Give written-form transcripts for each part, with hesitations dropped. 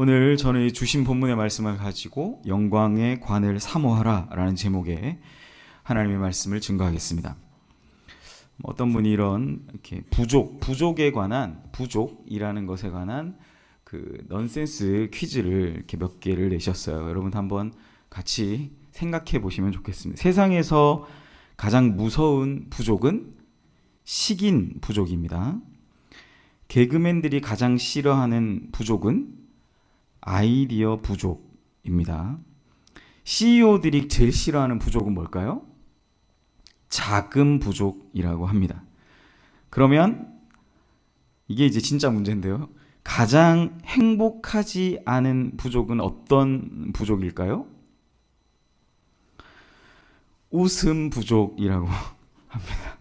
오늘 저는 이 주신 본문의 말씀을 가지고 영광의 관을 사모하라 라는 제목의 하나님의 말씀을 증거하겠습니다. 어떤 분이 이런 이렇게 부족에 관한, 부족이라는 것에 관한 그 넌센스 퀴즈를 이렇게 몇 개를 내셨어요. 여러분 한번 같이 생각해 보시면 좋겠습니다. 세상에서 가장 무서운 부족은 식인 부족입니다. 개그맨들이 가장 싫어하는 부족은 아이디어 부족입니다. CEO들이 제일 싫어하는 부족은 뭘까요? 자금 부족이라고 합니다. 그러면 이게 이제 진짜 문제인데요. 가장 행복하지 않은 부족은 어떤 부족일까요? 웃음 부족이라고 합니다.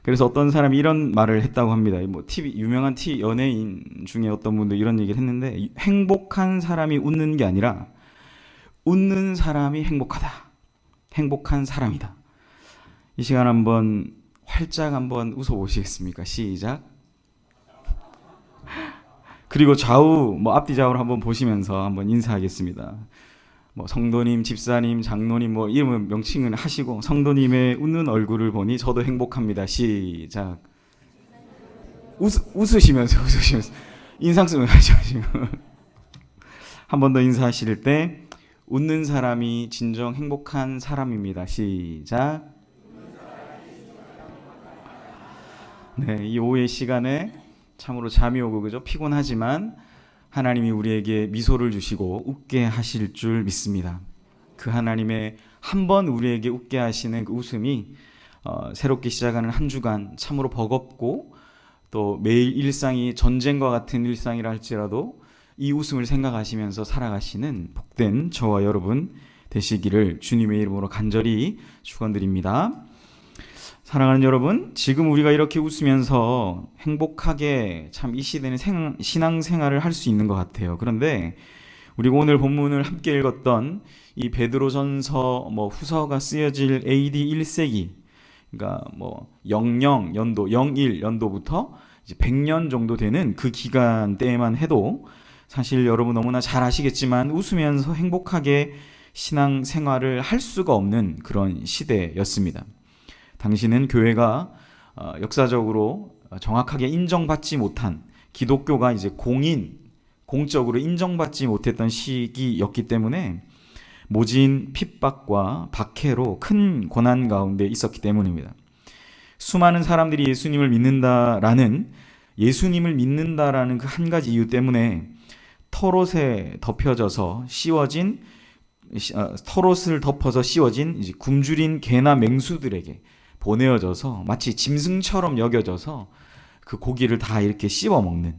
그래서 어떤 사람이 이런 말을 했다고 합니다. 뭐 유명한 연예인 중에 어떤 분도 이런 얘기를 했는데, 행복한 사람이 웃는 게 아니라 웃는 사람이 행복하다. 행복한 사람이다. 이 시간 한번 활짝 한번 웃어 보시겠습니까? 시작. 그리고 좌우 앞뒤 좌우를 한번 보시면서 한번 인사하겠습니다. 성도님, 집사님, 장로님 이름 명칭을 하시고 성도님의 웃는 얼굴을 보니 저도 행복합니다. 시작. 웃으시면서 인상 쓰면 하지 마시고 한 번 더 인사하실 때 웃는 사람이 진정 행복한 사람입니다. 시작. 네, 이 오후의 시간에 참으로 잠이 오고 그죠? 피곤하지만 하나님이 우리에게 미소를 주시고 웃게 하실 줄 믿습니다. 그 하나님의 한번 우리에게 웃게 하시는 그 웃음이 새롭게 시작하는 한 주간 참으로 버겁고 또 매일 일상이 전쟁과 같은 일상이라 할지라도 이 웃음을 생각하시면서 살아가시는 복된 저와 여러분 되시기를 주님의 이름으로 간절히 축원드립니다. 사랑하는 여러분, 지금 우리가 이렇게 웃으면서 행복하게 참 이 시대는 신앙생활을 할 수 있는 것 같아요. 그런데 우리가 오늘 본문을 함께 읽었던 이 베드로전서 후서가 쓰여질 AD 1세기, 그러니까 00연도, 01연도부터 이제 100년 정도 되는 그 기간대에만 해도 사실 여러분 너무나 잘 아시겠지만 웃으면서 행복하게 신앙생활을 할 수가 없는 그런 시대였습니다. 당시는 교회가 역사적으로 정확하게 인정받지 못한, 기독교가 이제 공적으로 인정받지 못했던 시기였기 때문에 모진 핍박과 박해로 큰 고난 가운데 있었기 때문입니다. 수많은 사람들이 예수님을 믿는다라는 그 한 가지 이유 때문에 털옷을 덮어서 씌워진 이제 굶주린 개나 맹수들에게 보내어져서 마치 짐승처럼 여겨져서 그 고기를 다 이렇게 씹어 먹는,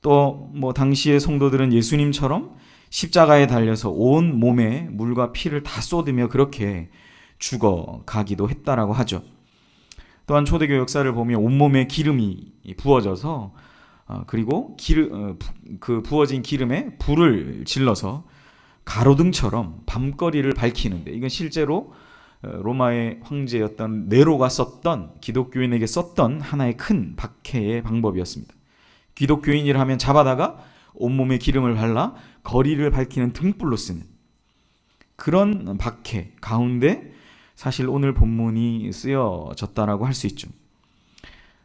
또 당시의 성도들은 예수님처럼 십자가에 달려서 온 몸에 물과 피를 다 쏟으며 그렇게 죽어가기도 했다라고 하죠. 또한 초대교 역사를 보면 온몸에 기름이 부어져서 그리고 그 부어진 기름에 불을 질러서 가로등처럼 밤거리를 밝히는데, 이건 실제로 로마의 황제였던 네로가 기독교인에게 썼던 하나의 큰 박해의 방법이었습니다. 기독교인이라 하면 잡아다가 온몸에 기름을 발라 거리를 밝히는 등불로 쓰는 그런 박해 가운데 사실 오늘 본문이 쓰여졌다라고 할 수 있죠.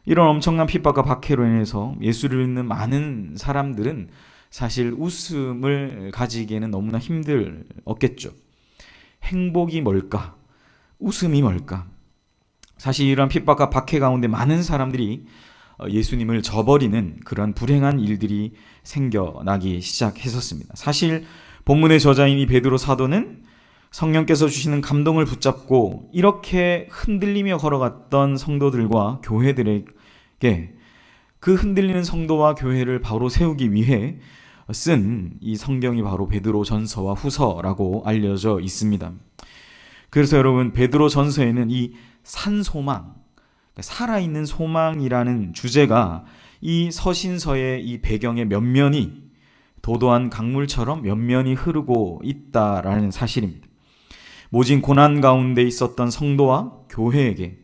이런 엄청난 핍박과 박해로 인해서 예수를 믿는 많은 사람들은 사실 웃음을 가지기에는 너무나 힘들었겠죠. 행복이 뭘까? 웃음이 뭘까? 사실 이런 핍박과 박해 가운데 많은 사람들이 예수님을 저버리는 그런 불행한 일들이 생겨나기 시작했었습니다. 사실 본문의 저자인 이 베드로 사도는 성령께서 주시는 감동을 붙잡고 이렇게 흔들리며 걸어갔던 성도들과 교회들에게 그 흔들리는 성도와 교회를 바로 세우기 위해 쓴 이 성경이 바로 베드로전서와 후서라고 알려져 있습니다. 그래서 여러분, 베드로전서에는 이 산소망, 살아있는 소망이라는 주제가 이 서신서의 이 배경의 면면이 도도한 강물처럼 면면이 흐르고 있다라는 사실입니다. 모진 고난 가운데 있었던 성도와 교회에게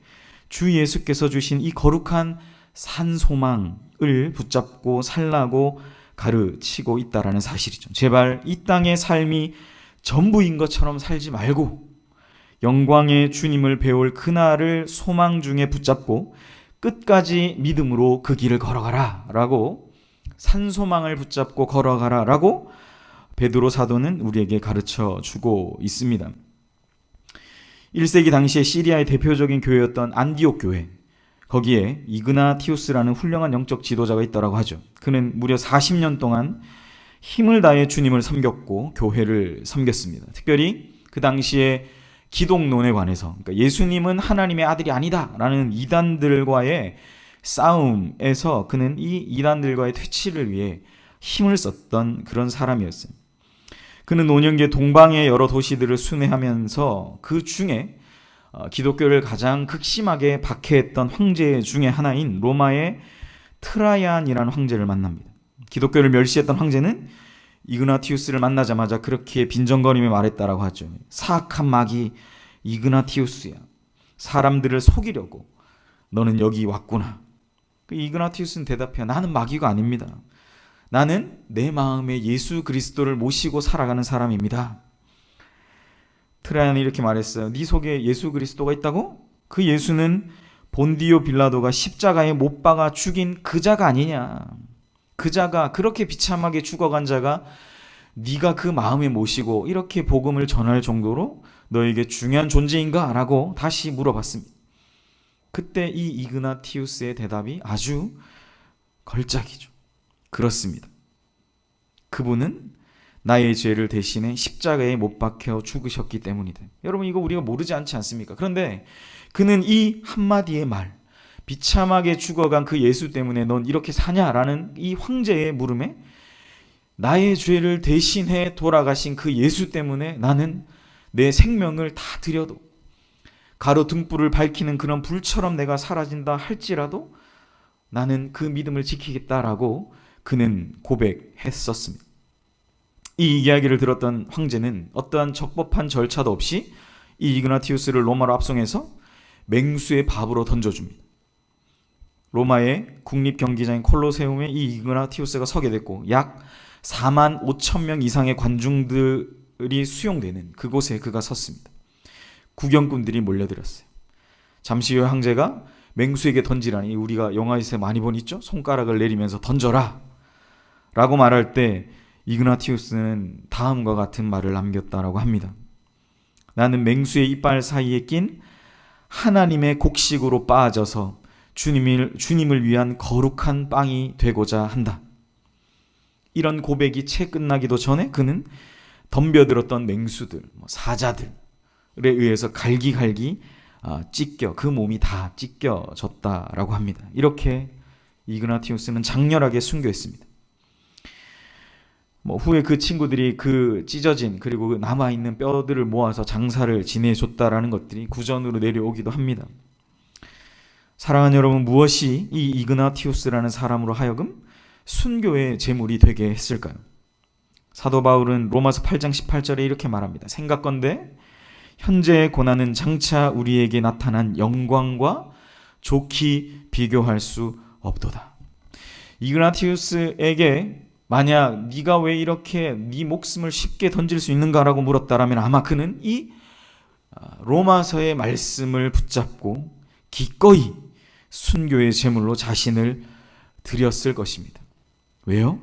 주 예수께서 주신 이 거룩한 산소망을 붙잡고 살라고 가르치고 있다라는 사실이죠. 제발 이 땅의 삶이 전부인 것처럼 살지 말고 영광의 주님을 배울 그날을 소망 중에 붙잡고 끝까지 믿음으로 그 길을 걸어가라 라고, 산소망을 붙잡고 걸어가라 라고 베드로 사도는 우리에게 가르쳐 주고 있습니다. 1세기 당시에 시리아의 대표적인 교회였던 안디옥 교회, 거기에 이그나티우스라는 훌륭한 영적 지도자가 있다고 하죠. 그는 무려 40년 동안 힘을 다해 주님을 섬겼고 교회를 섬겼습니다. 특별히 그 당시에 기독론에 관해서, 그러니까 예수님은 하나님의 아들이 아니다라는 이단들과의 싸움에서 그는 이 이단들과의 퇴치를 위해 힘을 썼던 그런 사람이었어요. 그는 5년간 동방의 여러 도시들을 순회하면서 그 중에 기독교를 가장 극심하게 박해했던 황제 중에 하나인 로마의 트라이안이라는 황제를 만납니다. 기독교를 멸시했던 황제는 이그나티우스를 만나자마자 그렇게 빈정거리며 말했다라고 하죠. 사악한 마귀 이그나티우스야, 사람들을 속이려고 너는 여기 왔구나. 이그나티우스는 대답해요. 나는 마귀가 아닙니다. 나는 내 마음에 예수 그리스도를 모시고 살아가는 사람입니다. 트라이안이 이렇게 말했어요. 네 속에 예수 그리스도가 있다고? 그 예수는 본디오 빌라도가 십자가에 못 박아 죽인 그 자가 아니냐. 그 자가, 그렇게 비참하게 죽어간 자가 네가 그 마음에 모시고 이렇게 복음을 전할 정도로 너에게 중요한 존재인가? 라고 다시 물어봤습니다. 그때 이 이그나티우스의 대답이 아주 걸작이죠. 그렇습니다. 그분은 나의 죄를 대신해 십자가에 못 박혀 죽으셨기 때문이다. 여러분, 이거 우리가 모르지 않지 않습니까? 그런데 그는 이 한마디의 말, 비참하게 죽어간 그 예수 때문에 넌 이렇게 사냐라는 이 황제의 물음에 나의 죄를 대신해 돌아가신 그 예수 때문에 나는 내 생명을 다 드려도, 가로 등불을 밝히는 그런 불처럼 내가 사라진다 할지라도 나는 그 믿음을 지키겠다라고 그는 고백했었습니다. 이 이야기를 들었던 황제는 어떠한 적법한 절차도 없이 이 이그나티우스를 로마로 압송해서 맹수의 밥으로 던져줍니다. 로마의 국립경기장인 콜로세움에 이 이그나티우스가 서게 됐고 약 4만 5천 명 이상의 관중들이 수용되는 그곳에 그가 섰습니다. 구경꾼들이 몰려들었어요. 잠시 후에 황제가 맹수에게 던지라니, 우리가 영화에서 많이 본 있죠? 손가락을 내리면서 던져라 라고 말할 때 이그나티우스는 다음과 같은 말을 남겼다라고 합니다. 나는 맹수의 이빨 사이에 낀 하나님의 곡식으로 빠져서 주님을 위한 거룩한 빵이 되고자 한다. 이런 고백이 채 끝나기도 전에 그는 덤벼들었던 맹수들, 사자들에 의해서 갈기갈기 찢겨, 그 몸이 다 찢겨졌다라고 합니다. 이렇게 이그나티우스는 장렬하게 순교했습니다. 후에 그 친구들이 그 찢어진 그리고 그 남아있는 뼈들을 모아서 장사를 지내줬다라는 것들이 구전으로 내려오기도 합니다. 사랑하는 여러분, 무엇이 이 이그나티우스라는 사람으로 하여금 순교의 제물이 되게 했을까요? 사도 바울은 로마서 8장 18절에 이렇게 말합니다. 생각건대 현재의 고난은 장차 우리에게 나타난 영광과 좋게 비교할 수 없도다. 이그나티우스에게 만약 네가 왜 이렇게 네 목숨을 쉽게 던질 수 있는가라고 물었다라면 아마 그는 이 로마서의 말씀을 붙잡고 기꺼이 순교의 제물로 자신을 드렸을 것입니다. 왜요?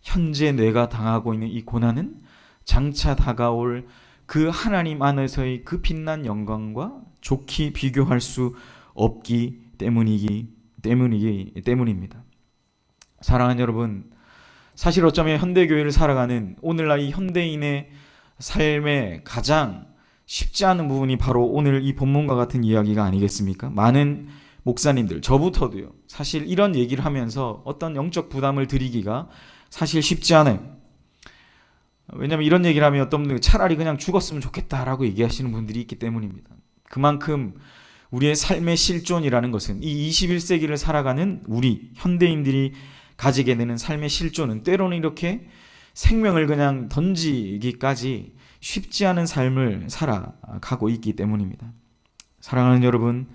현재 내가 당하고 있는 이 고난은 장차 다가올 그 하나님 안에서의 그 빛난 영광과 좋게 비교할 수 없기 때문입니다. 사랑하는 여러분, 사실 어쩌면 현대교회를 살아가는 오늘날 이 현대인의 삶에 가장 쉽지 않은 부분이 바로 오늘 이 본문과 같은 이야기가 아니겠습니까? 많은 목사님들, 저부터도요, 사실 이런 얘기를 하면서 어떤 영적 부담을 드리기가 사실 쉽지 않아요. 왜냐하면 이런 얘기를 하면 어떤 분들이 차라리 그냥 죽었으면 좋겠다라고 얘기하시는 분들이 있기 때문입니다. 그만큼 우리의 삶의 실존이라는 것은 이 21세기를 살아가는 우리 현대인들이 가지게 되는 삶의 실존은 때로는 이렇게 생명을 그냥 던지기까지 쉽지 않은 삶을 살아가고 있기 때문입니다. 사랑하는 여러분,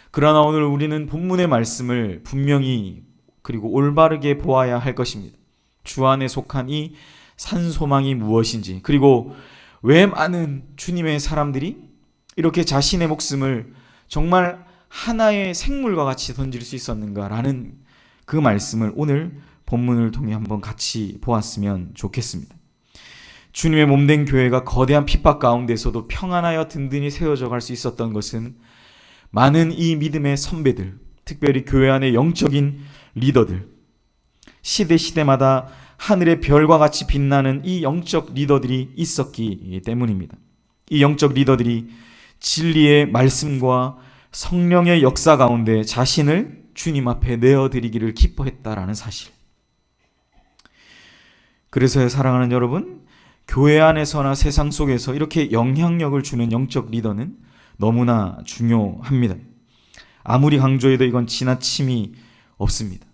그러나 오늘 우리는 본문의 말씀을 분명히 그리고 올바르게 보아야 할 것입니다. 주 안에 속한 이 산소망이 무엇인지, 그리고 왜 많은 주님의 사람들이 이렇게 자신의 목숨을 정말 하나의 생물과 같이 던질 수 있었는가라는 그 말씀을 오늘 본문을 통해 한번 같이 보았으면 좋겠습니다. 주님의 몸된 교회가 거대한 핍박 가운데서도 평안하여 든든히 세워져 갈 수 있었던 것은 많은 이 믿음의 선배들, 특별히 교회 안의 영적인 리더들, 시대마다 하늘의 별과 같이 빛나는 이 영적 리더들이 있었기 때문입니다. 이 영적 리더들이 진리의 말씀과 성령의 역사 가운데 자신을 주님 앞에 내어드리기를 기뻐했다라는 사실. 그래서 사랑하는 여러분, 교회 안에서나 세상 속에서 이렇게 영향력을 주는 영적 리더는 너무나 중요합니다. 아무리 강조해도 이건 지나침이 없습니다.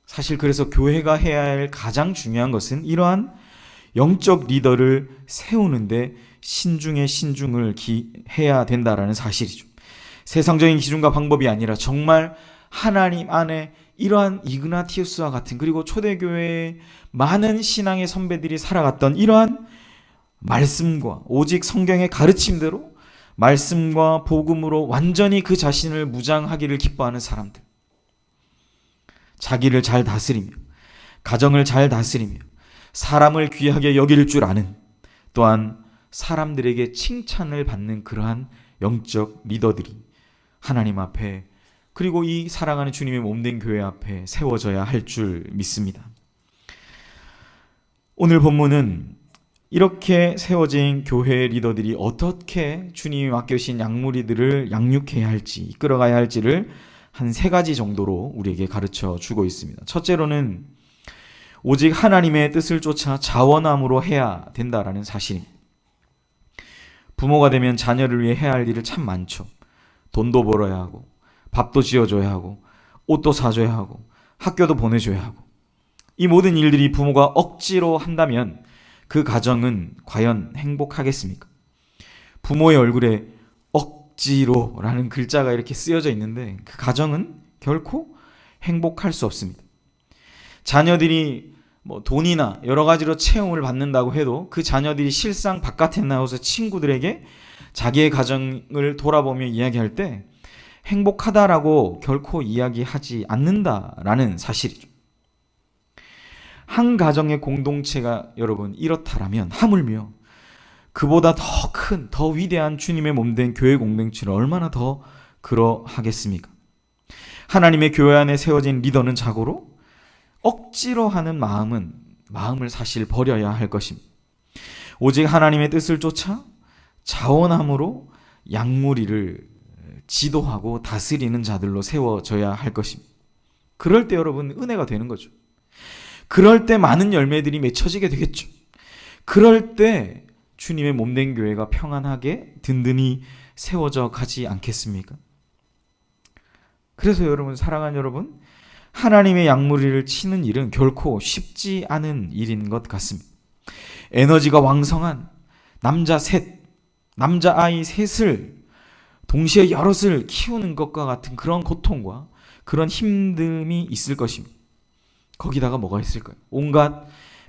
사실 그래서 교회가 해야 할 가장 중요한 것은 이러한 영적 리더를 세우는데 신중에 신중을 해야 된다라는 사실이죠. 세상적인 기준과 방법이 아니라 정말 하나님 안에 이러한 이그나티우스와 같은, 그리고 초대교회의 많은 신앙의 선배들이 살아갔던 이러한 말씀과 오직 성경의 가르침대로 말씀과 복음으로 완전히 그 자신을 무장하기를 기뻐하는 사람들, 자기를 잘 다스리며 가정을 잘 다스리며 사람을 귀하게 여길 줄 아는, 또한 사람들에게 칭찬을 받는 그러한 영적 리더들이 하나님 앞에, 그리고 이 사랑하는 주님의 몸된 교회 앞에 세워져야 할 줄 믿습니다. 오늘 본문은 이렇게 세워진 교회 리더들이 어떻게 주님이 맡겨주신 양무리들을 양육해야 할지, 이끌어가야 할지를 한 3가지 정도로 우리에게 가르쳐 주고 있습니다. 첫째로는 오직 하나님의 뜻을 쫓아 자원함으로 해야 된다라는 사실입니다. 부모가 되면 자녀를 위해 해야 할 일을 참 많죠. 돈도 벌어야 하고, 밥도 지어줘야 하고, 옷도 사줘야 하고, 학교도 보내줘야 하고, 이 모든 일들이 부모가 억지로 한다면 그 가정은 과연 행복하겠습니까? 부모의 얼굴에 억지로라는 글자가 이렇게 쓰여져 있는데 그 가정은 결코 행복할 수 없습니다. 자녀들이 돈이나 여러 가지로 채용을 받는다고 해도 그 자녀들이 실상 바깥에 나와서 친구들에게 자기의 가정을 돌아보며 이야기할 때 행복하다라고 결코 이야기하지 않는다라는 사실이죠. 한 가정의 공동체가 여러분 이렇다라면 하물며 그보다 더 큰, 더 위대한 주님의 몸된 교회 공동체는 얼마나 더 그러하겠습니까? 하나님의 교회 안에 세워진 리더는 자고로 억지로 하는 마음을 사실 버려야 할 것입니다. 오직 하나님의 뜻을 쫓아 자원함으로 양무리를 지도하고 다스리는 자들로 세워져야 할 것입니다. 그럴 때 여러분 은혜가 되는 거죠. 그럴 때 많은 열매들이 맺혀지게 되겠죠. 그럴 때 주님의 몸된 교회가 평안하게 든든히 세워져 가지 않겠습니까? 그래서 여러분, 사랑하는 여러분, 하나님의 양무리를 치는 일은 결코 쉽지 않은 일인 것 같습니다. 에너지가 왕성한 남자아이 셋을 동시에 여럿을 키우는 것과 같은 그런 고통과 그런 힘듦이 있을 것입니다. 거기다가 뭐가 있을까요? 온갖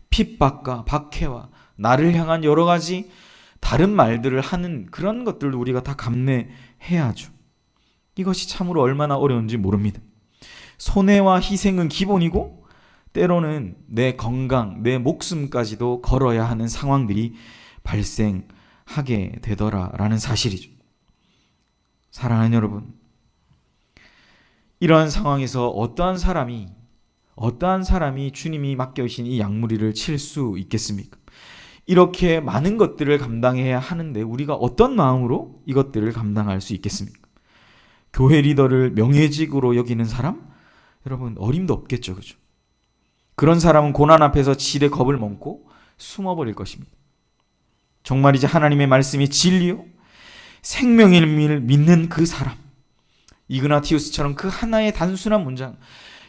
핍박과 박해와 나를 향한 여러 가지 다른 말들을 하는 그런 것들도 우리가 다 감내해야죠. 이것이 참으로 얼마나 어려운지 모릅니다. 손해와 희생은 기본이고 때로는 내 건강, 내 목숨까지도 걸어야 하는 상황들이 발생하게 되더라라는 사실이죠. 사랑하는 여러분, 이러한 상황에서 어떠한 사람이 주님이 맡겨주신 이 양무리를 칠 수 있겠습니까? 이렇게 많은 것들을 감당해야 하는데 우리가 어떤 마음으로 이것들을 감당할 수 있겠습니까? 교회 리더를 명예직으로 여기는 사람? 여러분, 어림도 없겠죠, 그죠? 그런 사람은 고난 앞에서 질의 겁을 먹고 숨어버릴 것입니다. 정말 이제 하나님의 말씀이 진리요 생명임을 믿는 그 사람, 이그나티우스처럼 그 하나의 단순한 문장,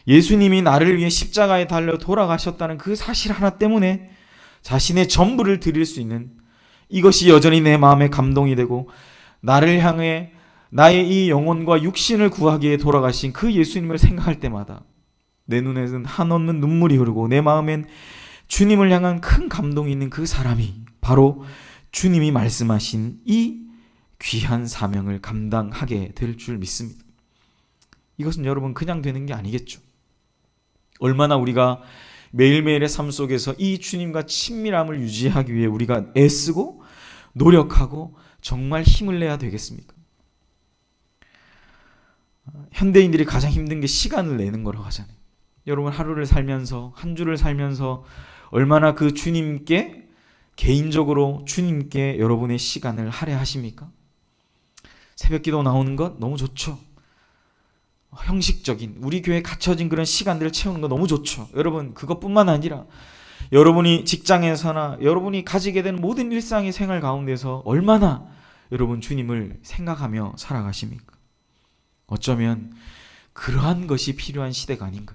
예수님이 나를 위해 십자가에 달려 돌아가셨다는 그 사실 하나 때문에 자신의 전부를 드릴 수 있는, 이것이 여전히 내 마음에 감동이 되고 나를 향해 나의 이 영혼과 육신을 구하기에 돌아가신 그 예수님을 생각할 때마다 내 눈에는 한없는 눈물이 흐르고 내 마음엔 주님을 향한 큰 감동이 있는 그 사람이 바로 주님이 말씀하신 이 귀한 사명을 감당하게 될 줄 믿습니다. 이것은 여러분 그냥 되는 게 아니겠죠. 얼마나 우리가 매일매일의 삶 속에서 이 주님과 친밀함을 유지하기 위해 우리가 애쓰고 노력하고 정말 힘을 내야 되겠습니까? 현대인들이 가장 힘든 게 시간을 내는 거라고 하잖아요. 여러분 하루를 살면서 한 주를 살면서 얼마나 그 주님께 개인적으로 주님께 여러분의 시간을 할애하십니까? 새벽기도 나오는 것 너무 좋죠. 형식적인 우리 교회에 갖춰진 그런 시간들을 채우는 거 너무 좋죠. 여러분 그것뿐만 아니라 여러분이 직장에서나 여러분이 가지게 되는 모든 일상의 생활 가운데서 얼마나 여러분 주님을 생각하며 살아가십니까? 어쩌면 그러한 것이 필요한 시대가 아닌가.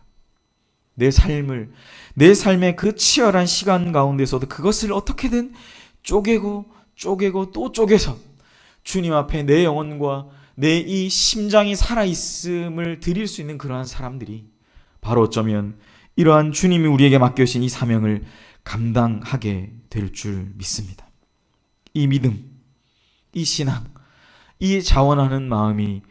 내 삶의 그 치열한 시간 가운데서도 그것을 어떻게든 쪼개고 또 쪼개서 주님 앞에 내 영혼과 내 이 심장이 살아있음을 드릴 수 있는 그러한 사람들이 바로 어쩌면 이러한 주님이 우리에게 맡겨주신 이 사명을 감당하게 될 줄 믿습니다. 이 믿음, 이 신앙, 이 자원하는 마음이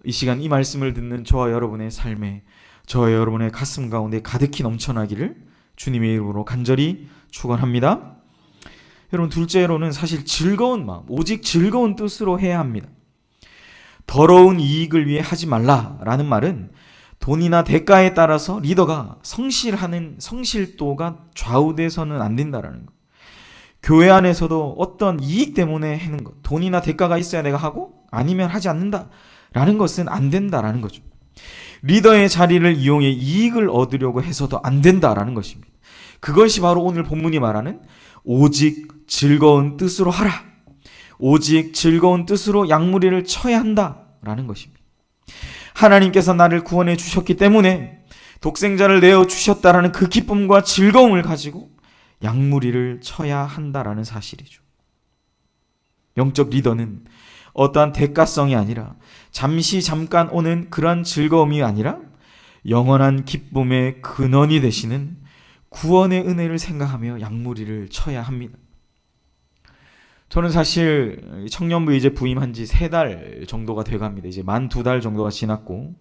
이 시간 이 말씀을 듣는 저와 여러분의 삶에 저와 여러분의 가슴 가운데 가득히 넘쳐나기를 주님의 이름으로 간절히 축원합니다. 여러분 둘째로는 사실 즐거운 마음, 오직 즐거운 뜻으로 해야 합니다. 더러운 이익을 위해 하지 말라라는 말은 돈이나 대가에 따라서 리더가 성실하는 성실도가 좌우돼서는 안 된다라는 것. 교회 안에서도 어떤 이익 때문에 하는 것, 돈이나 대가가 있어야 내가 하고 아니면 하지 않는다라는 것은 안 된다라는 거죠. 리더의 자리를 이용해 이익을 얻으려고 해서도 안 된다라는 것입니다. 그것이 바로 오늘 본문이 말하는 오직 즐거운 뜻으로 하라. 오직 즐거운 뜻으로 양무리를 쳐야 한다라는 것입니다. 하나님께서 나를 구원해 주셨기 때문에 독생자를 내어 주셨다라는 그 기쁨과 즐거움을 가지고 양무리를 쳐야 한다라는 사실이죠. 영적 리더는 어떠한 대가성이 아니라 잠깐 오는 그러한 즐거움이 아니라 영원한 기쁨의 근원이 되시는 구원의 은혜를 생각하며 양무리를 쳐야 합니다. 저는 사실 청년부 이제 부임한 지 3달 정도가 돼갑니다. 이제 만 2달 정도가 지났고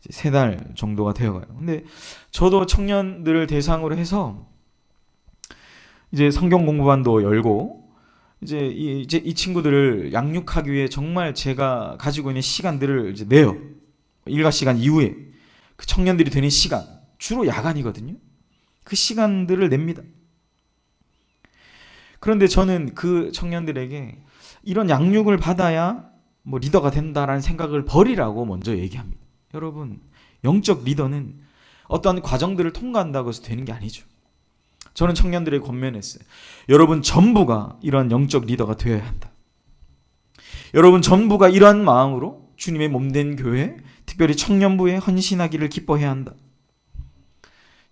이제 3달 정도가 되어가요. 근데 저도 청년들을 대상으로 해서 이제 성경 공부반도 열고 이제 이 친구들을 양육하기 위해 정말 제가 가지고 있는 시간들을 이제 내요. 일과 시간 이후에 그 청년들이 되는 시간, 주로 야간이거든요. 그 시간들을 냅니다. 그런데 저는 그 청년들에게 이런 양육을 받아야 뭐 리더가 된다라는 생각을 버리라고 먼저 얘기합니다. 여러분, 영적 리더는 어떤 과정들을 통과한다고 해서 되는 게 아니죠. 저는 청년들에게 권면했어요. 여러분 전부가 이런 영적 리더가 되어야 한다. 여러분 전부가 이러한 마음으로 주님의 몸된 교회, 특별히 청년부에 헌신하기를 기뻐해야 한다.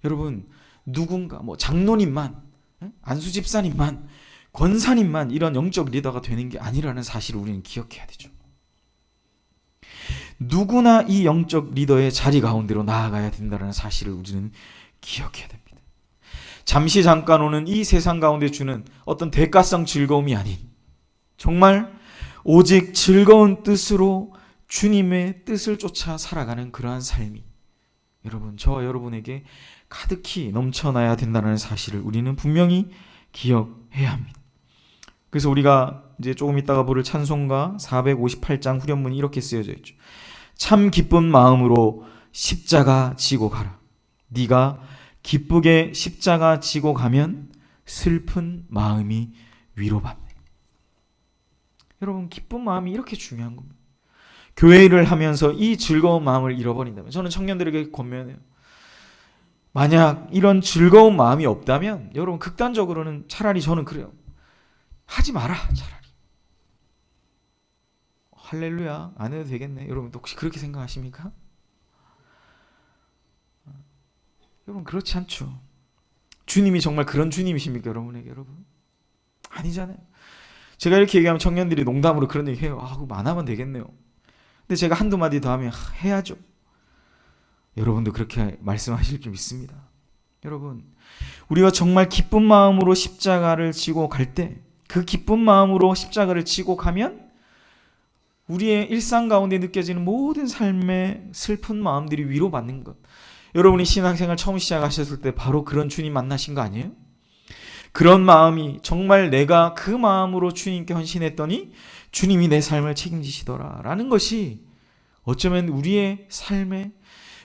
여러분 누군가 뭐 장로님만, 안수 집사님만, 권사님만 이런 영적 리더가 되는 게 아니라는 사실을 우리는 기억해야 되죠. 누구나 이 영적 리더의 자리 가운데로 나아가야 된다는 사실을 우리는 기억해야 됩니다. 잠깐 오는 이 세상 가운데 주는 어떤 대가성 즐거움이 아닌 정말 오직 즐거운 뜻으로 주님의 뜻을 쫓아 살아가는 그러한 삶이 여러분 저와 여러분에게 가득히 넘쳐나야 된다는 사실을 우리는 분명히 기억해야 합니다. 그래서 우리가 이제 조금 있다가 부를 찬송가 458장 후렴문이 이렇게 쓰여져 있죠. 참 기쁜 마음으로 십자가 지고 가라. 네가 기쁘게 십자가 지고 가면 슬픈 마음이 위로받네. 여러분 기쁜 마음이 이렇게 중요한 겁니다. 교회 일을 하면서 이 즐거운 마음을 잃어버린다면 저는 청년들에게 권면해요. 만약 이런 즐거운 마음이 없다면 여러분 극단적으로는 차라리 저는 그래요. 하지 마라 차라리. 할렐루야 안 해도 되겠네. 여러분 혹시 그렇게 생각하십니까? 여러분 그렇지 않죠. 주님이 정말 그런 주님이십니까 여러분에게? 여러분 아니잖아요. 제가 이렇게 얘기하면 청년들이 농담으로 그런 얘기 해요. 그거 안 하면 되겠네요. 근데 제가 한두 마디 더 하면 해야죠. 여러분도 그렇게 말씀하실 줄 믿습니다. 여러분, 우리가 정말 기쁜 마음으로 십자가를 지고 갈 때, 그 기쁜 마음으로 십자가를 지고 가면 우리의 일상 가운데 느껴지는 모든 삶의 슬픈 마음들이 위로받는 것. 여러분이 신앙생활 처음 시작하셨을 때 바로 그런 주님 만나신 거 아니에요? 그런 마음이 정말 내가 그 마음으로 주님께 헌신했더니 주님이 내 삶을 책임지시더라 라는 것이 어쩌면 우리의 삶에,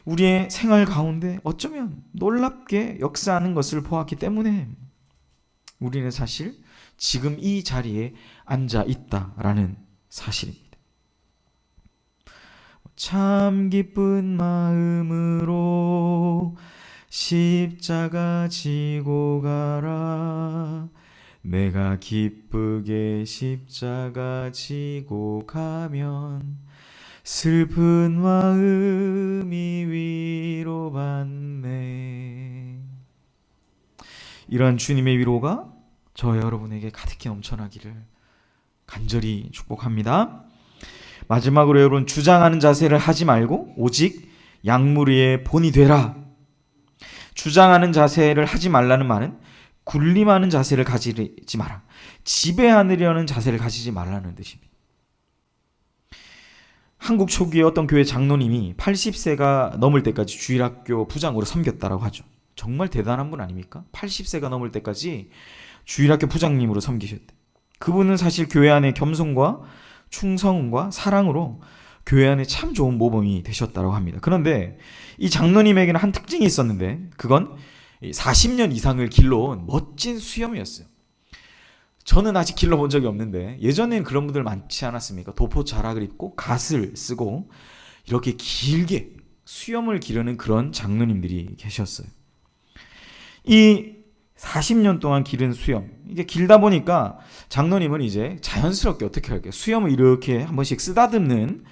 우리의 생활 가운데 어쩌면 놀랍게 역사하는 것을 보았기 때문에 우리는 사실 지금 이 자리에 앉아 있다라는 사실입니다. 참 기쁜 마음으로 십자가 지고 가라. 내가 기쁘게 십자가 지고 가면 슬픈 마음이 위로받네. 이러한 주님의 위로가 저 여러분에게 가득히 넘쳐나기를 간절히 축복합니다. 마지막으로 여러분, 주장하는 자세를 하지 말고 오직 양무리의 본이 되라. 주장하는 자세를 하지 말라는 말은 군림하는 자세를 가지지 마라, 지배하려는 자세를 가지지 말라는 뜻입니다. 한국 초기에 어떤 교회 장로님이 80세가 넘을 때까지 주일학교 부장으로 섬겼다라고 하죠. 정말 대단한 분 아닙니까? 80세가 넘을 때까지 주일학교 부장님으로 섬기셨대. 그분은 사실 교회 안에 겸손과 충성과 사랑으로 교회 안에 참 좋은 모범이 되셨다고 합니다. 그런데 이 장로님에게는 한 특징이 있었는데 그건 40년 이상을 길러온 멋진 수염이었어요. 저는 아직 길러본 적이 없는데 예전엔 그런 분들 많지 않았습니까? 도포 자락을 입고 갓을 쓰고 이렇게 길게 수염을 기르는 그런 장로님들이 계셨어요. 이 40년 동안 기른 수염, 이게 길다 보니까 장로님은 이제 자연스럽게 어떻게 할까요? 수염을 이렇게 한 번씩 쓰다듬는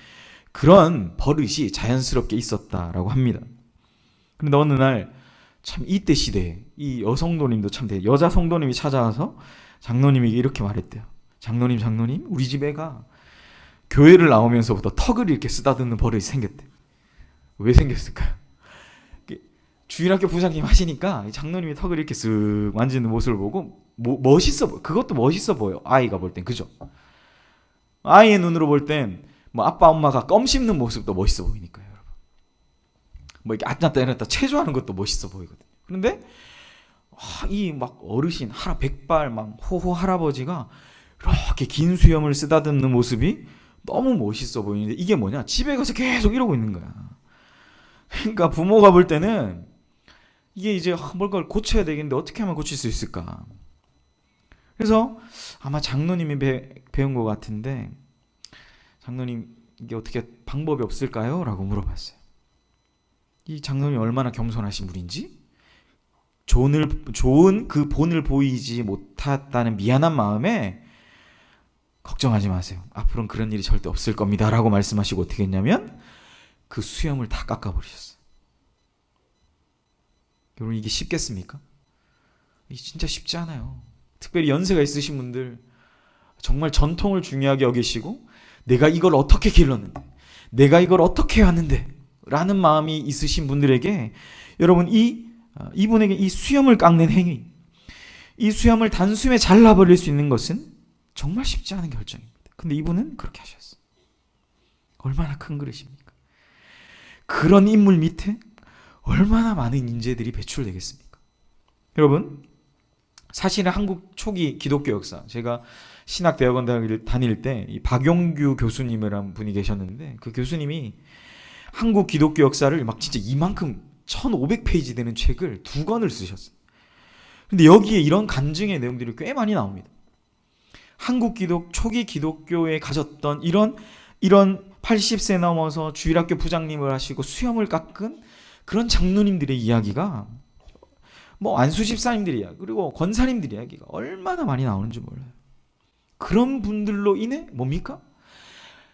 그런 버릇이 자연스럽게 있었다라고 합니다. 그런데 어느 날 참 이때 시대에 이 여성도님도 참 여자 성도님이 찾아와서 장로님에게 이렇게 말했대요. 장로님, 우리 집 애가 교회를 나오면서부터 턱을 이렇게 쓰다듬는 버릇이 생겼대. 왜 생겼을까요? 주일학교 부장님 하시니까 장로님이 턱을 이렇게 쓱 만지는 모습을 보고 멋있어 보여. 그것도 멋있어 보여. 아이가 볼 땐, 그죠? 아이의 눈으로 볼 땐 뭐 아빠 엄마가 껌 씹는 모습도 멋있어 보이니까요, 여러분. 뭐 이렇게 앉았다 일어났다 체조하는 것도 멋있어 보이거든요. 그런데 이 막 어르신 백발 막 호호 할아버지가 이렇게 긴 수염을 쓰다듬는 모습이 너무 멋있어 보이는데 이게 뭐냐? 집에 가서 계속 이러고 있는 거야. 그러니까 부모가 볼 때는 이게 이제 뭘 고쳐야 되겠는데 어떻게 하면 고칠 수 있을까? 그래서 아마 장로님이 배운 것 같은데, 장로님 이게 어떻게 방법이 없을까요? 라고 물어봤어요. 이 장로님이 얼마나 겸손하신 분인지, 좋은 그 본을 보이지 못했다는 미안한 마음에 걱정하지 마세요. 앞으로는 그런 일이 절대 없을 겁니다. 라고 말씀하시고 어떻게 했냐면 그 수염을 다 깎아버리셨어요. 여러분, 이게 쉽겠습니까? 이게 진짜 쉽지 않아요. 특별히 연세가 있으신 분들, 정말 전통을 중요하게 여기시고 내가 이걸 어떻게 길렀는데, 내가 이걸 어떻게 해왔는데 라는 마음이 있으신 분들에게 여러분, 이분에게 이 수염을 깎는 행위, 이 수염을 단숨에 잘라버릴 수 있는 것은 정말 쉽지 않은 결정입니다. 근데 이분은 그렇게 하셨어요. 얼마나 큰 그릇입니까? 그런 인물 밑에 얼마나 많은 인재들이 배출되겠습니까? 여러분, 사실은 한국 초기 기독교 역사, 제가 신학대학원 대학을 다닐 때 이 박용규 교수님이라는 분이 계셨는데 그 교수님이 한국 기독교 역사를 막 진짜 이만큼 1500페이지 되는 책을 2권을 쓰셨어요. 근데 여기에 이런 간증의 내용들이 꽤 많이 나옵니다. 한국 초기 기독교에 가졌던 이런 80세 넘어서 주일학교 부장님을 하시고 수염을 깎은 그런 장로님들의 이야기가, 뭐 안수집사님들의 이야기, 그리고 권사님들의 이야기가 얼마나 많이 나오는지 몰라요. 그런 분들로 인해 뭡니까?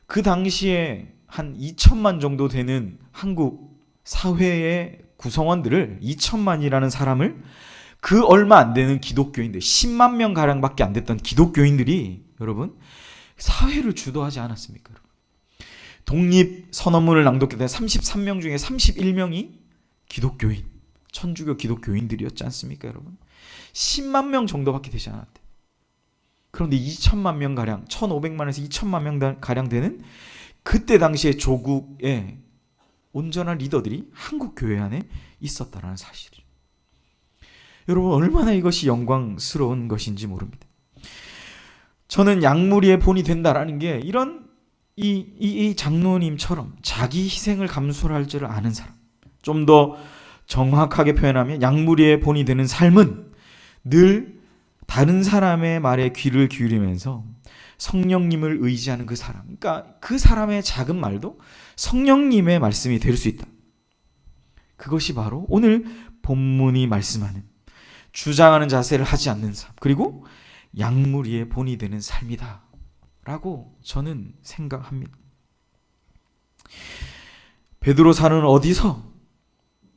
그 당시에 한 2천만 정도 되는 한국 사회의 구성원들을, 2천만이라는 사람을, 그 얼마 안 되는 기독교인들, 10만 명 가량밖에 안 됐던 기독교인들이 여러분 사회를 주도하지 않았습니까? 여러분? 독립선언문을 낭독했던 33명 중에 31명이 기독교인, 천주교 기독교인들이었지 않습니까, 여러분? 10만 명 정도밖에 되지 않았대. 그런데 2천만 명 가량, 1,500만에서 2천만 명 가량 되는 그때 당시에 조국의 온전한 리더들이 한국 교회 안에 있었다라는 사실이죠. 여러분, 얼마나 이것이 영광스러운 것인지 모릅니다. 저는 약물이의 본이 된다라는 게 이런 이 장로님처럼 자기 희생을 감수할 줄 아는 사람, 좀 더 정확하게 표현하면 약물이의 본이 되는 삶은 늘 다른 사람의 말에 귀를 기울이면서 성령님을 의지하는 그 사람, 그러니까 그 사람의 작은 말도 성령님의 말씀이 될 수 있다. 그것이 바로 오늘 본문이 말씀하는 주장하는 자세를 하지 않는 삶, 그리고 약물이의 본이 되는 삶이다 라고 저는 생각합니다. 베드로 사도는 어디서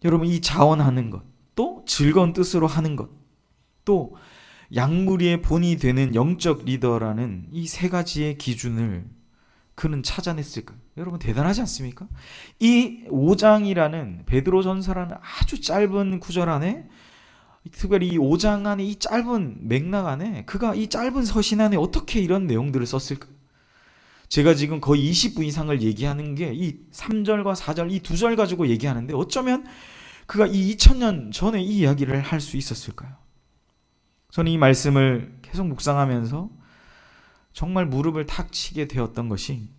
여러분 이 자원하는 것, 또 즐거운 뜻으로 하는 것, 또 약물이의 본이 되는 영적 리더라는 이 세 가지의 기준을 그는 찾아냈을까요? 여러분 대단하지 않습니까? 이 5장이라는 베드로전서라는 아주 짧은 구절 안에, 특별히 이 5장 안에 이 짧은 맥락 안에 그가 이 짧은 서신 안에 어떻게 이런 내용들을 썼을까요? 제가 지금 거의 20분 이상을 얘기하는 게 이 3절과 4절 이 두 절 가지고 얘기하는데 어쩌면 그가 이 2000년 전에 이 이야기를 할 수 있었을까요? 저는 이 말씀을 계속 묵상하면서 정말 무릎을 탁 치게 되었던 것이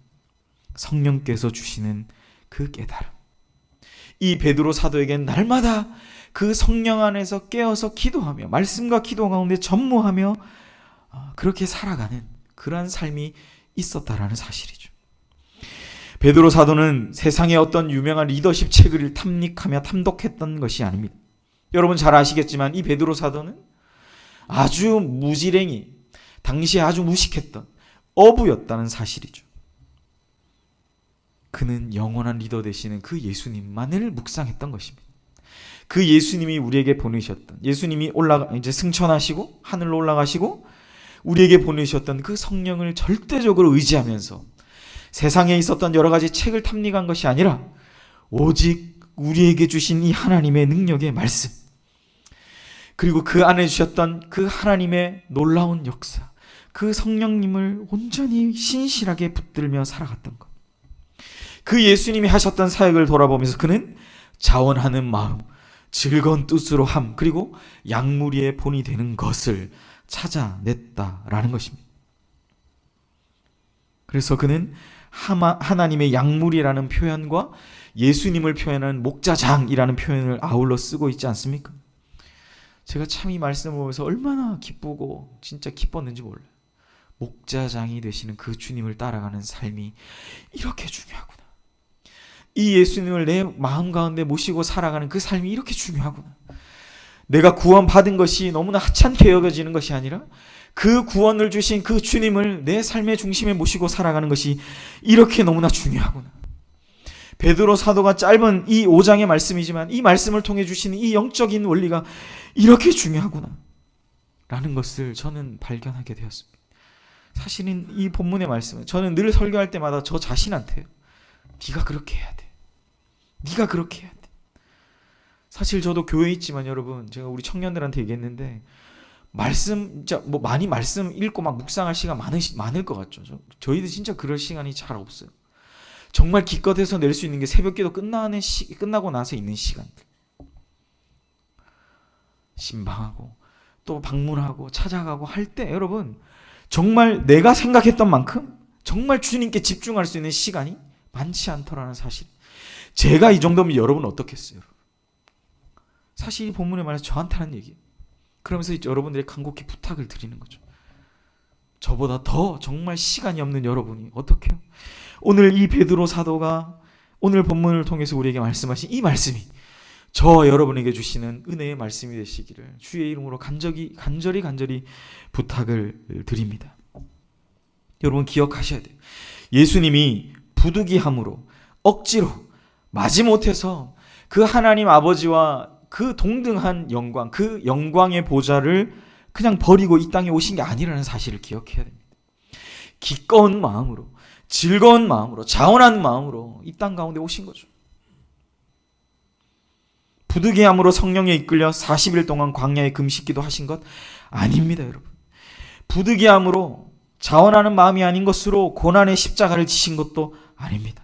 성령께서 주시는 그 깨달음. 이 베드로 사도에겐 날마다 그 성령 안에서 깨어서 기도하며 말씀과 기도 가운데 전무하며 그렇게 살아가는 그러한 삶이 있었다라는 사실이죠. 베드로 사도는 세상의 어떤 유명한 리더십 책을 탐닉하며 탐독했던 것이 아닙니다. 여러분 잘 아시겠지만 이 베드로 사도는 아주 무지랭이, 당시에 아주 무식했던 어부였다는 사실이죠. 그는 영원한 리더 되시는 그 예수님만을 묵상했던 것입니다. 그 예수님이 우리에게 보내셨던, 예수님이 이제 승천하시고 하늘로 올라가시고 우리에게 보내셨던 그 성령을 절대적으로 의지하면서 세상에 있었던 여러 가지 책을 탐닉한 것이 아니라 오직 우리에게 주신 이 하나님의 능력의 말씀, 그리고 그 안에 주셨던 그 하나님의 놀라운 역사, 그 성령님을 온전히 신실하게 붙들며 살아갔던 것. 그 예수님이 하셨던 사역을 돌아보면서 그는 자원하는 마음, 즐거운 뜻으로 함, 그리고 약물이의 본이 되는 것을 찾아냈다라는 것입니다. 그래서 그는 하나님의 약물이라는 표현과 예수님을 표현하는 목자장이라는 표현을 아울러 쓰고 있지 않습니까? 제가 참 이 말씀을 보면서 얼마나 기쁘고 진짜 기뻤는지 몰라요. 목자장이 되시는 그 주님을 따라가는 삶이 이렇게 중요하구나. 이 예수님을 내 마음 가운데 모시고 살아가는 그 삶이 이렇게 중요하구나. 내가 구원받은 것이 너무나 하찮게 여겨지는 것이 아니라 그 구원을 주신 그 주님을 내 삶의 중심에 모시고 살아가는 것이 이렇게 너무나 중요하구나. 베드로 사도가 짧은 이 5장의 말씀이지만 이 말씀을 통해 주시는 이 영적인 원리가 이렇게 중요하구나 라는 것을 저는 발견하게 되었습니다. 사실은 이 본문의 말씀은 저는 늘 설교할 때마다 저 자신한테요, 네가 그렇게 해야 돼, 네가 그렇게 해야 돼. 사실 저도 교회에 있지만 여러분, 제가 우리 청년들한테 얘기했는데 말씀 진짜 뭐 많이 말씀 읽고 막 묵상할 시간 많을 것 같죠. 저희들 진짜 그럴 시간이 잘 없어요. 정말 기껏해서 낼 수 있는 게 새벽기도 끝나고 나서 있는 시간들, 신방하고 또 방문하고 찾아가고 할 때 여러분 정말 내가 생각했던 만큼 정말 주님께 집중할 수 있는 시간이 많지 않더라는 사실. 제가 이 정도면 여러분 어떻겠어요? 사실 이 본문에 말해서 저한테 하는 얘기예요. 그러면서 여러분들이 간곡히 부탁을 드리는 거죠. 저보다 더 정말 시간이 없는 여러분이 어떻게요? 오늘 이 베드로 사도가 오늘 본문을 통해서 우리에게 말씀하신 이 말씀이 저 여러분에게 주시는 은혜의 말씀이 되시기를 주의 이름으로 간절히 부탁을 드립니다. 여러분 기억하셔야 돼요. 예수님이 부득이함으로 억지로 마지못해서 그 하나님 아버지와 그 동등한 영광, 그 영광의 보좌를 그냥 버리고 이 땅에 오신 게 아니라는 사실을 기억해야 됩니다. 기꺼운 마음으로 즐거운 마음으로, 자원한 마음으로 이 땅 가운데 오신 거죠. 부득이함으로 성령에 이끌려 40일 동안 광야에 금식기도 하신 것 아닙니다, 여러분. 부득이함으로 자원하는 마음이 아닌 것으로 고난의 십자가를 지신 것도 아닙니다.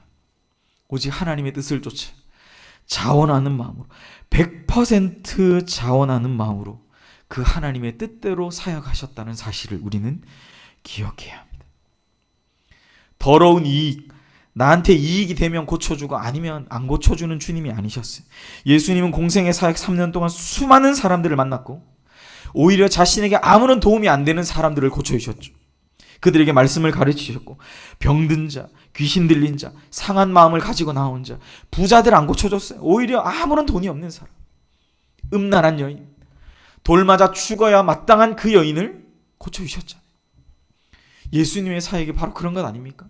오직 하나님의 뜻을 쫓아 자원하는 마음으로, 100% 자원하는 마음으로 그 하나님의 뜻대로 사역하셨다는 사실을 우리는 기억해야 합니다. 더러운 이익, 나한테 이익이 되면 고쳐주고 아니면 안 고쳐주는 주님이 아니셨어요. 예수님은 공생의 사역 3년 동안 수많은 사람들을 만났고 오히려 자신에게 아무런 도움이 안 되는 사람들을 고쳐주셨죠. 그들에게 말씀을 가르치셨고 병든 자, 귀신 들린 자, 상한 마음을 가지고 나온 자, 부자들 안 고쳐줬어요. 오히려 아무런 돈이 없는 사람, 음란한 여인, 돌 맞아 죽어야 마땅한 그 여인을 고쳐주셨잖아요. 예수님의 사역이 바로 그런 것 아닙니까?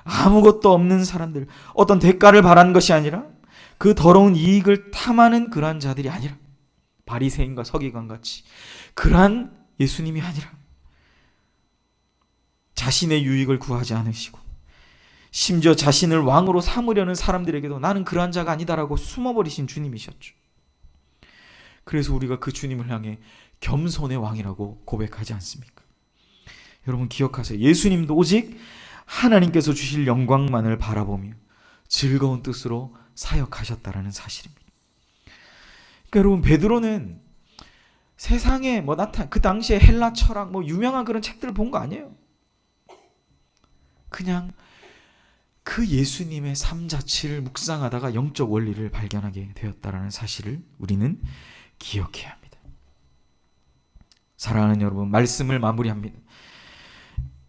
아무것도 없는 사람들, 어떤 대가를 바라는 것이 아니라 그 더러운 이익을 탐하는 그러한 자들이 아니라 바리새인과 서기관같이 그러한 예수님이 아니라 자신의 유익을 구하지 않으시고 심지어 자신을 왕으로 삼으려는 사람들에게도 나는 그러한 자가 아니다라고 숨어버리신 주님이셨죠. 그래서 우리가 그 주님을 향해 겸손의 왕이라고 고백하지 않습니까? 여러분 기억하세요. 예수님도 오직 하나님께서 주실 영광만을 바라보며 즐거운 뜻으로 사역하셨다라는 사실입니다. 그러니까 여러분 베드로는 세상에 그 당시에 헬라 철학 유명한 그런 책들을 본 거 아니에요. 그냥 그 예수님의 삶 자체를 묵상하다가 영적 원리를 발견하게 되었다라는 사실을 우리는 기억해야 합니다. 사랑하는 여러분, 말씀을 마무리합니다.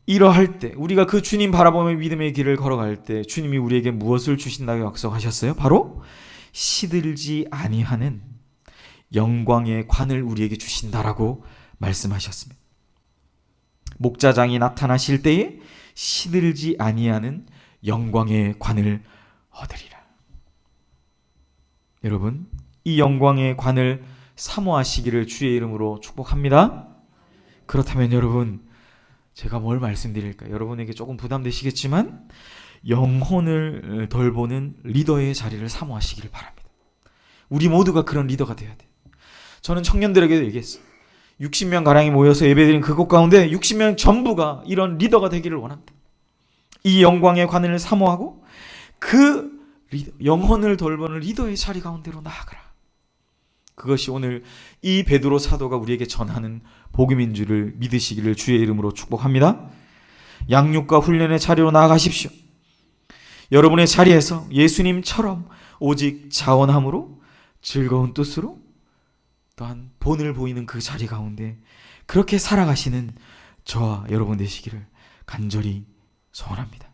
이러할 때 우리가 그 주님 바라보며 믿음의 길을 걸어갈 때 주님이 우리에게 무엇을 주신다고 약속하셨어요? 바로 시들지 아니하는 영광의 관을 우리에게 주신다라고 말씀하셨습니다. 목자장이 나타나실 때에 시들지 아니하는 영광의 관을 얻으리라. 여러분, 이 영광의 관을 사모하시기를 주의 이름으로 축복합니다. 그렇다면 여러분, 제가 뭘 말씀드릴까요? 여러분에게 조금 부담되시겠지만 영혼을 돌보는 리더의 자리를 사모하시기를 바랍니다. 우리 모두가 그런 리더가 되어야 돼요. 저는 청년들에게도 얘기했어요. 60명 가량이 모여서 예배드린 그곳 가운데 60명 전부가 이런 리더가 되기를 원합니다. 이 영광의 관을 사모하고 그 리더, 영혼을 돌보는 리더의 자리 가운데로 나아가라. 그것이 오늘 이 베드로 사도가 우리에게 전하는 복음인 줄을 믿으시기를 주의 이름으로 축복합니다. 양육과 훈련의 자리로 나아가십시오. 여러분의 자리에서 예수님처럼 오직 자원함으로 즐거운 뜻으로 또한 본을 보이는 그 자리 가운데 그렇게 살아가시는 저와 여러분 되시기를 간절히 소원합니다.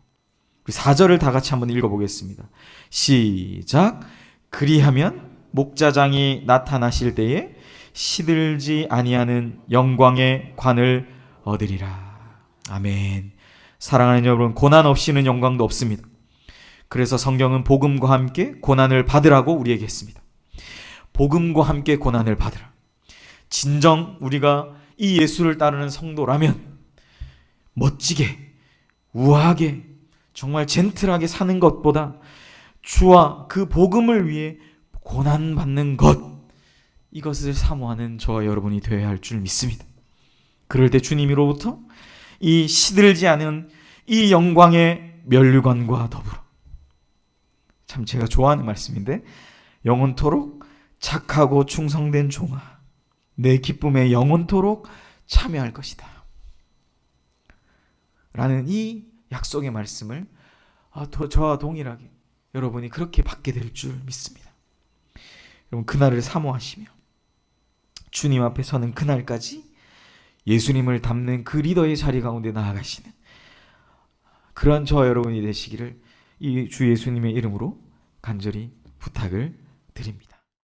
4절을 다 같이 한번 읽어보겠습니다. 시작. 그리하면 목자장이 나타나실 때에 시들지 아니하는 영광의 관을 얻으리라. 아멘. 사랑하는 여러분, 고난 없이는 영광도 없습니다. 그래서 성경은 복음과 함께 고난을 받으라고 우리에게 했습니다. 복음과 함께 고난을 받으라. 진정 우리가 이 예수를 따르는 성도라면 멋지게, 우아하게, 정말 젠틀하게 사는 것보다 주와 그 복음을 위해 고난받는 것, 이것을 사모하는 저와 여러분이 되어야 할 줄 믿습니다. 그럴 때 주님으로부터 이 시들지 않은 이 영광의 면류관과 더불어, 참 제가 좋아하는 말씀인데, 영원토록 착하고 충성된 종아, 내 기쁨에 영원토록 참여할 것이다 라는 이 약속의 말씀을 저와 동일하게 여러분이 그렇게 받게 될 줄 믿습니다. 여러분, 그날을 사모하시며 주님 앞에 서는 그날까지 예수님을 닮는 그 리더의 자리 가운데 나아가시는 그런 저와 여러분이 되시기를 이 주 예수님의 이름으로 간절히 부탁을 드립니다.